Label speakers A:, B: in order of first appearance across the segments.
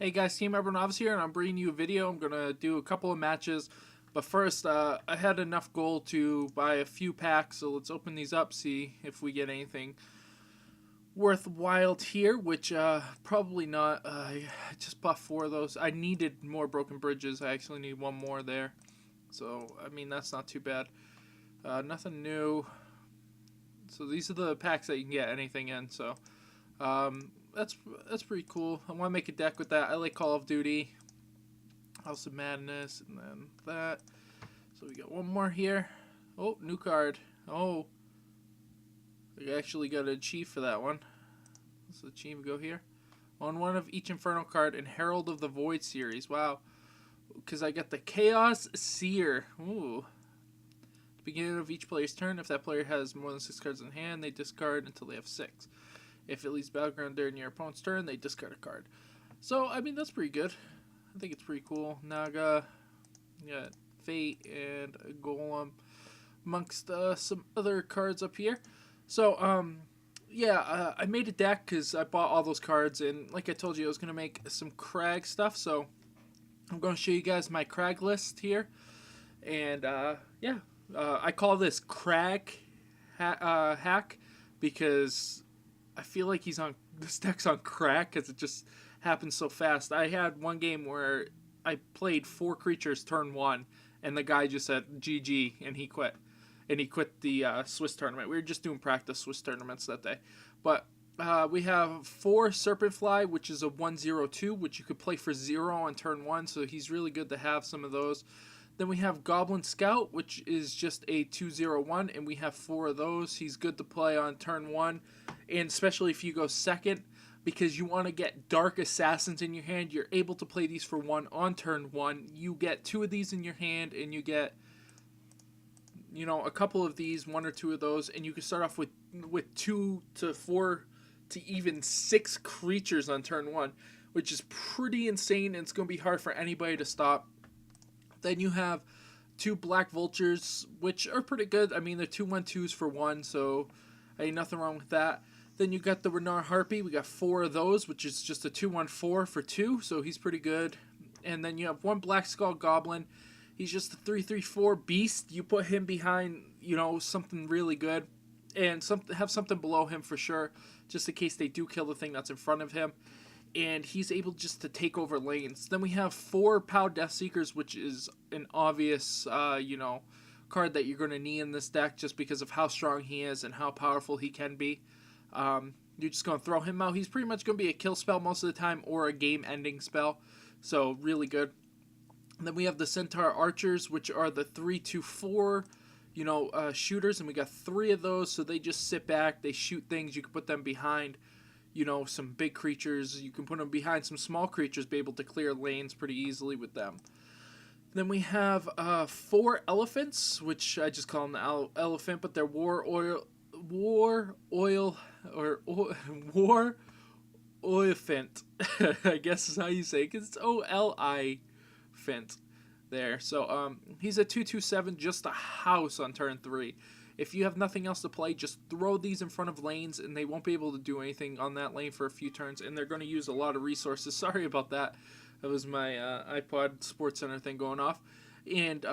A: Hey guys, Team Urban Novice here, and I'm bringing you a video. I'm going to do a couple of matches, but first, I had enough gold to buy a few packs, so let's open these up, see if we get anything worthwhile here, which probably not. I just bought 4 of those. I needed more broken bridges. I actually need 1 more there, so I mean, that's not too bad. Nothing new. So these are the packs that you can get anything in, so that's pretty cool. I want to make a deck with that. I like Call of Duty, House of Madness, and then that. So we got 1 more here. Oh, new card. Oh, I actually got an achieve for that one. Let's achieve go here. On 1 of each Inferno card in Herald of the Void series. Wow. Because I got the Chaos Seer. Ooh. At the beginning of each player's turn, if that player has more than 6 cards in hand, they discard until they have 6. If it leaves battleground during your opponent's turn, they discard a card. So, I mean, that's pretty good. I think it's pretty cool. Naga, yeah, Fate, and a Golem, amongst some other cards up here. So, yeah, I made a deck because I bought all those cards, and like I told you, I was going to make some Crag stuff, so I'm going to show you guys my Crag list here. And, yeah, I call this Crag hack because I feel like this deck's on crack because it just happens so fast. I had one game where I played 4 creatures turn 1, and the guy just said GG, and he quit. And he quit the Swiss tournament. We were just doing practice Swiss tournaments that day. But we have 4 Serpent Fly, which is a 1/0/2, which you could play for 0 on turn 1, so he's really good to have some of those. Then we have Goblin Scout, which is just a 2/0/1, and we have 4 of those. He's good to play on turn 1, and especially if you go second, because you want to get Dark Assassins in your hand. You're able to play these for 1 on turn 1. You get 2 of these in your hand, and you get, you know, a couple of these, 1 or 2 of those, and you can start off with 2 to 4 to even 6 creatures on turn 1, which is pretty insane, and it's going to be hard for anybody to stop. Then you have 2 Black Vultures, which are pretty good. I mean, they're 2/1/2s for 1, so ain't nothing wrong with that. Then you got the Renar Harpy. We got 4 of those, which is just a 2/1/4 for 2, so he's pretty good. And then you have 1 Black Skull Goblin. He's just a 3/3/4 beast. You put him behind, you know, something really good, and have something below him for sure, just in case they do kill the thing that's in front of him. And he's able just to take over lanes. Then we have 4 POW Death Seekers, which is an obvious, you know, card that you're going to need in this deck just because of how strong he is and how powerful he can be. You're just going to throw him out. He's pretty much going to be a kill spell most of the time or a game-ending spell, so really good. And then we have the Centaur Archers, which are the 3/2/4, you know, shooters, and we got 3 of those, so they just sit back, they shoot things, you can put them behind, you know, some big creatures. You can put them behind some small creatures, be able to clear lanes pretty easily with them. Then we have 4 elephants, which I just call them the elephant, but they're war olephant. I guess is how you say it, because it's OLI-phant there. So he's a 2/2/7, just a house on turn 3. If you have nothing else to play, just throw these in front of lanes, and they won't be able to do anything on that lane for a few turns, and they're going to use a lot of resources. Sorry about that. That was my iPod Sports Center thing going off. And,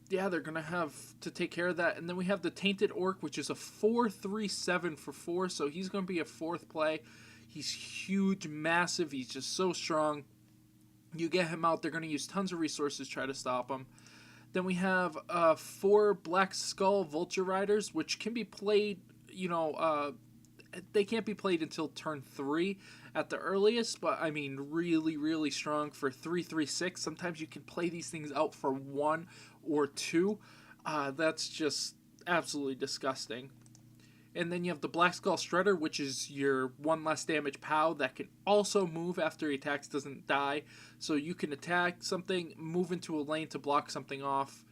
A: yeah, they're going to have to take care of that. And then we have the Tainted Orc, which is a 4/3/7 for 4, so he's going to be a 4th play. He's huge, massive. He's just so strong. You get him out, they're going to use tons of resources to try to stop him. Then we have 4 Black Skull Vulture Riders, which can be played, you know, they can't be played until turn 3 at the earliest, but I mean, really, really strong for 3/3/6. Sometimes you can play these things out for 1 or 2. That's just absolutely disgusting. And then you have the Black Skull Shredder, which is your 1 less damage POW that can also move after he attacks, doesn't die. So you can attack something, move into a lane to block something off,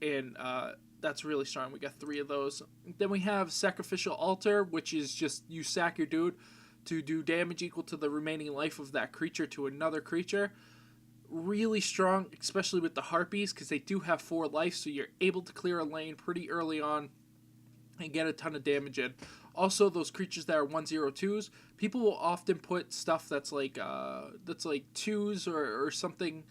A: and that's really strong. We got 3 of those. Then we have Sacrificial Altar, which is just you sack your dude to do damage equal to the remaining life of that creature to another creature. Really strong, especially with the Harpies, because they do have 4 life, so you're able to clear a lane pretty early on and get a ton of damage in. Also, those creatures that are 1/02s, people will often put stuff that's like twos or something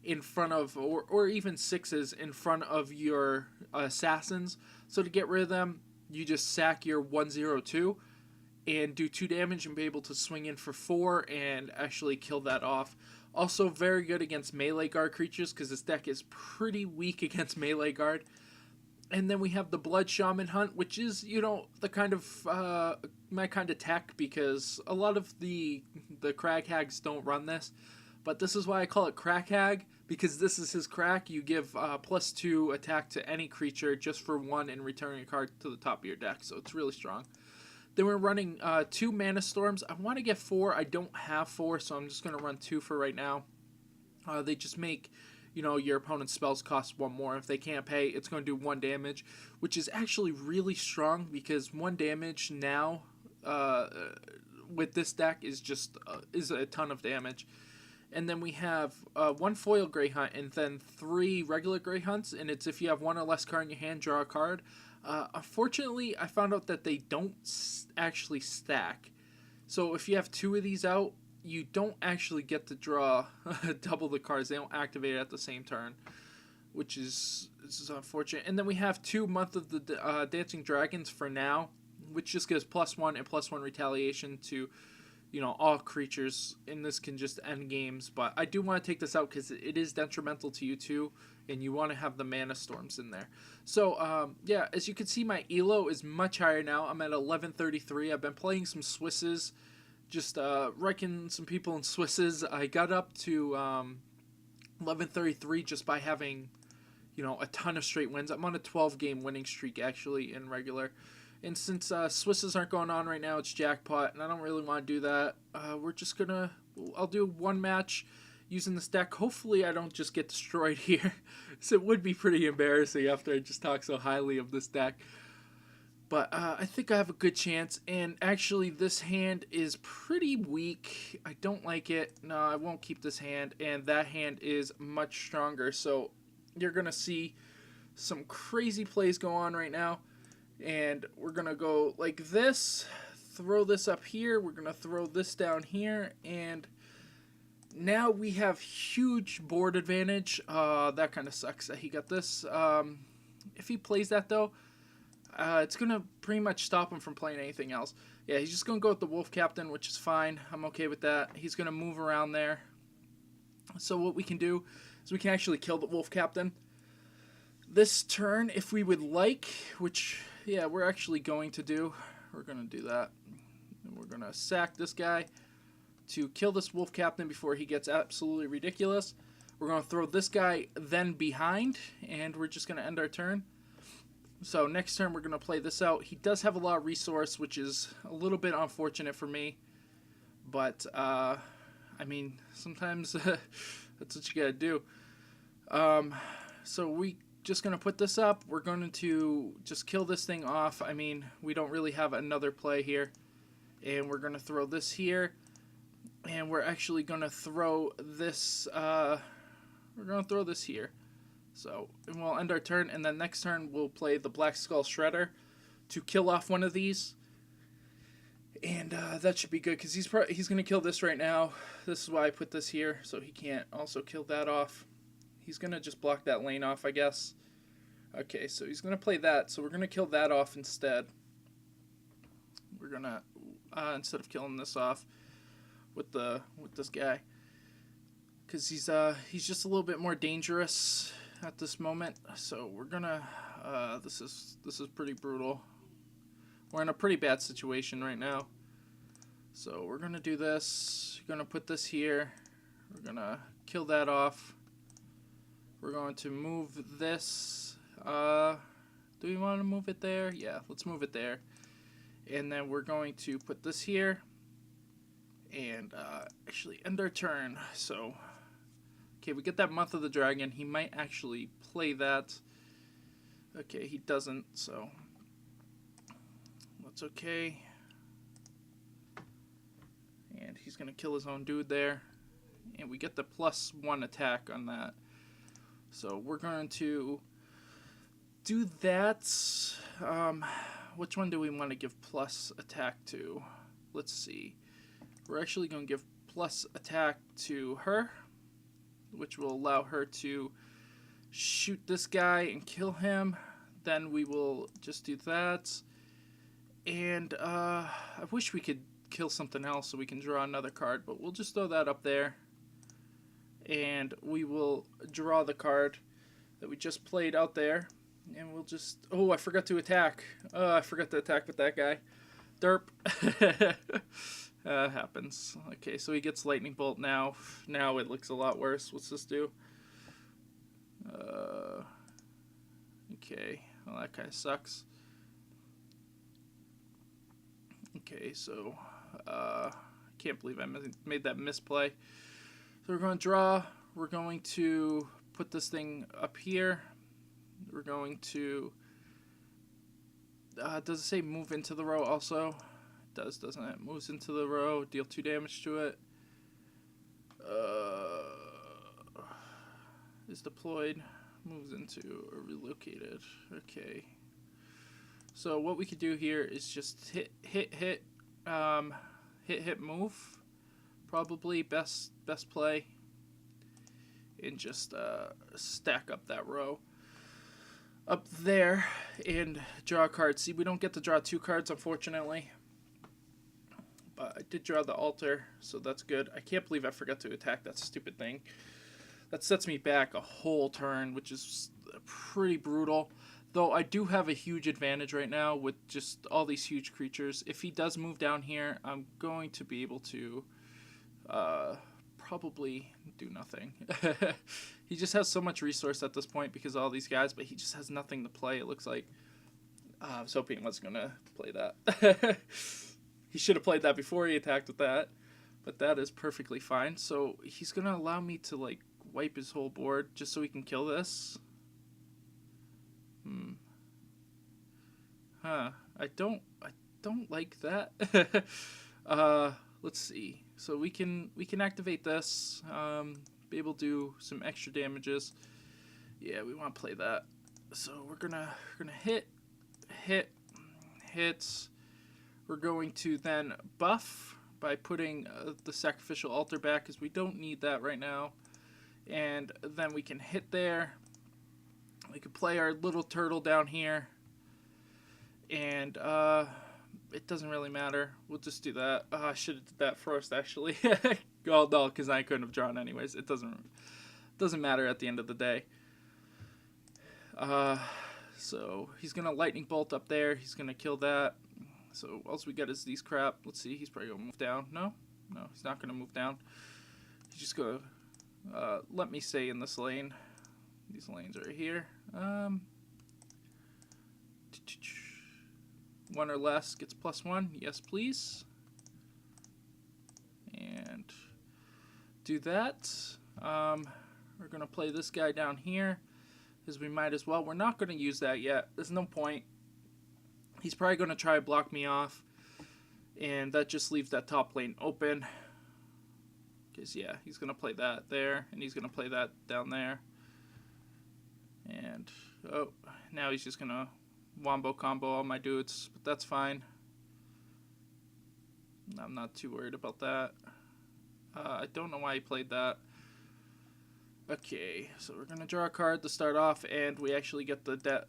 A: in front of, or even sixes in front of your assassins. So to get rid of them, you just sack your 1/02 and do 2 damage and be able to swing in for 4 and actually kill that off. Also very good against melee guard creatures because this deck is pretty weak against melee guard. And then we have the Blood Shaman Hunt, which is, the kind of my kind of tech, because a lot of the Crag Hags don't run this. But this is why I call it Crag Hag, because this is his crack. You give +2 attack to any creature just for 1 and returning a card to the top of your deck. So it's really strong. Then we're running 2 Mana Storms. I want to get 4. I don't have 4, so I'm just going to run 2 for right now. They just make, your opponent's spells cost 1 more. If they can't pay, it's going to do 1 damage, which is actually really strong because 1 damage now with this deck is just is a ton of damage. And then we have 1 foil Grey Hunt and then 3 regular Grey Hunts, and it's if you have 1 or less card in your hand, draw a card. Unfortunately, I found out that they don't actually stack. So if you have 2 of these out, you don't actually get to draw double the cards. They don't activate it at the same turn, which is unfortunate. And then we have 2 Month of the Dancing Dragons for now, which just gives +1 and +1 retaliation to all creatures, and this can just end games. But I do want to take this out because it is detrimental to you too, and you want to have the Mana Storms in there. So yeah, as you can see, my elo is much higher now. I'm at 1133. I've been playing some Swisses, just wrecking some people in Swisses. I got up to 1133 just by having a ton of straight wins. I'm on a 12-game winning streak actually in regular. And since Swisses aren't going on right now, it's jackpot, and I don't really want to do that. We're just gonna, I'll do 1 match using this deck. Hopefully I don't just get destroyed here. So it would be pretty embarrassing after I just talk so highly of this deck. But I think I have a good chance, and actually this hand is pretty weak. I don't like it. No, I won't keep this hand, and that hand is much stronger. So you're gonna see some crazy plays go on right now. And we're going to go like this, throw this up here, we're going to throw this down here, and now we have huge board advantage. That kind of sucks that he got this. If he plays that though, it's going to pretty much stop him from playing anything else. Yeah, he's just going to go with the Wolf Captain, which is fine. I'm okay with that. He's going to move around there. So what we can do is we can actually kill the Wolf Captain this turn if we would like, which, yeah, we're actually going to do. We're going to do that. And we're going to sack this guy to kill this Wolf Captain before he gets absolutely ridiculous. We're going to throw this guy then behind, and we're just going to end our turn. So next turn we're going to play this out. He does have a lot of resource, which is a little bit unfortunate for me. But, I mean, sometimes that's what you got to do. So we just going to put this up. We're going to just kill this thing off. I mean, we don't really have another play here. And we're going to throw this here. And we're actually going to throw this, we're going to throw this here. So, and we'll end our turn, and then next turn we'll play the Black Skull Shredder to kill off one of these. And that should be good, because he's going to kill this right now. This is why I put this here, so he can't also kill that off. He's going to just block that lane off, I guess. Okay, so he's going to play that, so we're going to kill that off instead. We're going to, instead of killing this off with this guy, because he's just a little bit more dangerous at this moment. So we're going to, this is pretty brutal. We're in a pretty bad situation right now. So we're going to do this. We're going to put this here. We're going to kill that off. We're going to move this. Do we want to move it there? Yeah, let's move it there. And then we're going to put this here. And actually end our turn. So, okay, we get that Month of the Dragon. He might actually play that. Okay, he doesn't, so that's okay. And he's going to kill his own dude there. And we get the +1 attack on that. So we're going to do that. which one do we want to give plus attack to? Let's see. We're actually going to give plus attack to her, which will allow her to shoot this guy and kill him. Then we will just do that. And I wish we could kill something else so we can draw another card, but we'll just throw that up there. And we will draw the card that we just played out there. And we'll just... Oh, I forgot to attack. I forgot to attack with that guy. Derp. Happens. Okay, so he gets Lightning Bolt now. Now it looks a lot worse. What's this do? Okay. Well, that kind of sucks. Okay, so... can't believe I made that misplay. So we're going to draw. We're going to put this thing up here. We're going to... does it say move into the row also? It does, doesn't it? Moves into the row. Deal 2 damage to it. Is deployed. Moves into or relocated. Okay. So what we could do here is just hit, move. Probably best play. And just stack up that row up there and draw a card. See, we don't get to draw 2 cards, unfortunately. But I did draw the altar, so that's good. I can't believe I forgot to attack that stupid thing. That sets me back a whole turn, which is pretty brutal. Though I do have a huge advantage right now with just all these huge creatures. If he does move down here, I'm going to be able to probably do nothing. He just has so much resource at this point because of all these guys, but he just has nothing to play, it looks like. I was hoping he wasn't going to play that. He should have played that before he attacked with that, but that is perfectly fine. So he's going to allow me to, like, wipe his whole board just so he can kill this. I don't like that. Let's see. So we can activate this, be able to do some extra damages. Yeah, we want to play that. So we're gonna hit. We're going to then buff by putting the sacrificial altar back because we don't need that right now. And then we can hit there. We can play our little turtle down here. And it doesn't really matter. We'll just do that. I should have did that first, actually. Well, no, because I couldn't have drawn anyways. It doesn't matter at the end of the day. So he's going to lightning bolt up there. He's going to kill that. So all we got is these crap. Let's see. He's probably going to move down. No, he's not going to move down. He's just going to let me stay in this lane. These lanes are here. 1 or less gets +1. Yes, please. And do that. We're going to play this guy down here, because we might as well. We're not going to use that yet. There's no point. He's probably going to try to block me off, and that just leaves that top lane open. Because, yeah, he's going to play that there, and he's going to play that down there. And, oh, now he's just going to wombo combo all my dudes, but that's fine. I'm not too worried about that. I don't know why he played that. Okay, so we're going to draw a card to start off, and we actually get the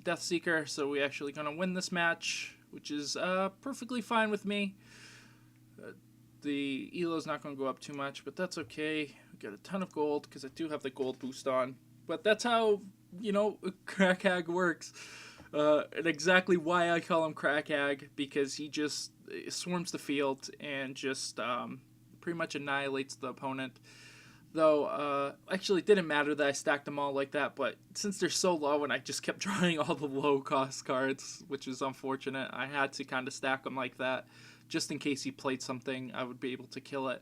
A: Death Seeker, so we're actually going to win this match, which is perfectly fine with me. The ELO's not going to go up too much, but that's okay. We got a ton of gold, because I do have the gold boost on. But that's how, you know, Crag works. And exactly why I call him Crag, because he just swarms the field and just pretty much annihilates the opponent. Though, actually, it didn't matter that I stacked them all like that, but since they're so low and I just kept drawing all the low-cost cards, which is unfortunate, I had to kind of stack them like that, just in case he played something, I would be able to kill it.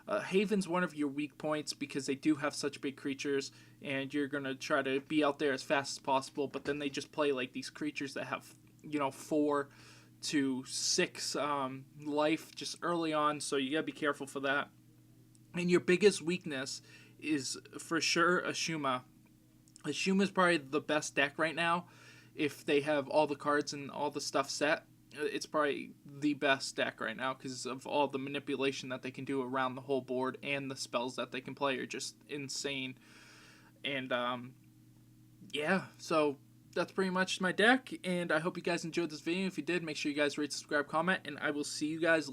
A: Haven's one of your weak points because they do have such big creatures, and you're going to try to be out there as fast as possible, but then they just play like these creatures that have, you know, 4 to 6 life just early on, so you got to be careful for that. And your biggest weakness is for sure Ashuma. Ashuma is probably the best deck right now. if they have all the cards and all the stuff set, it's probably the best deck right now because of all the manipulation that they can do around the whole board, and the spells that they can play are just insane. And yeah, so that's pretty much my deck, and I hope you guys enjoyed this video. If you did, make sure you guys rate, subscribe, comment, and I will see you guys later.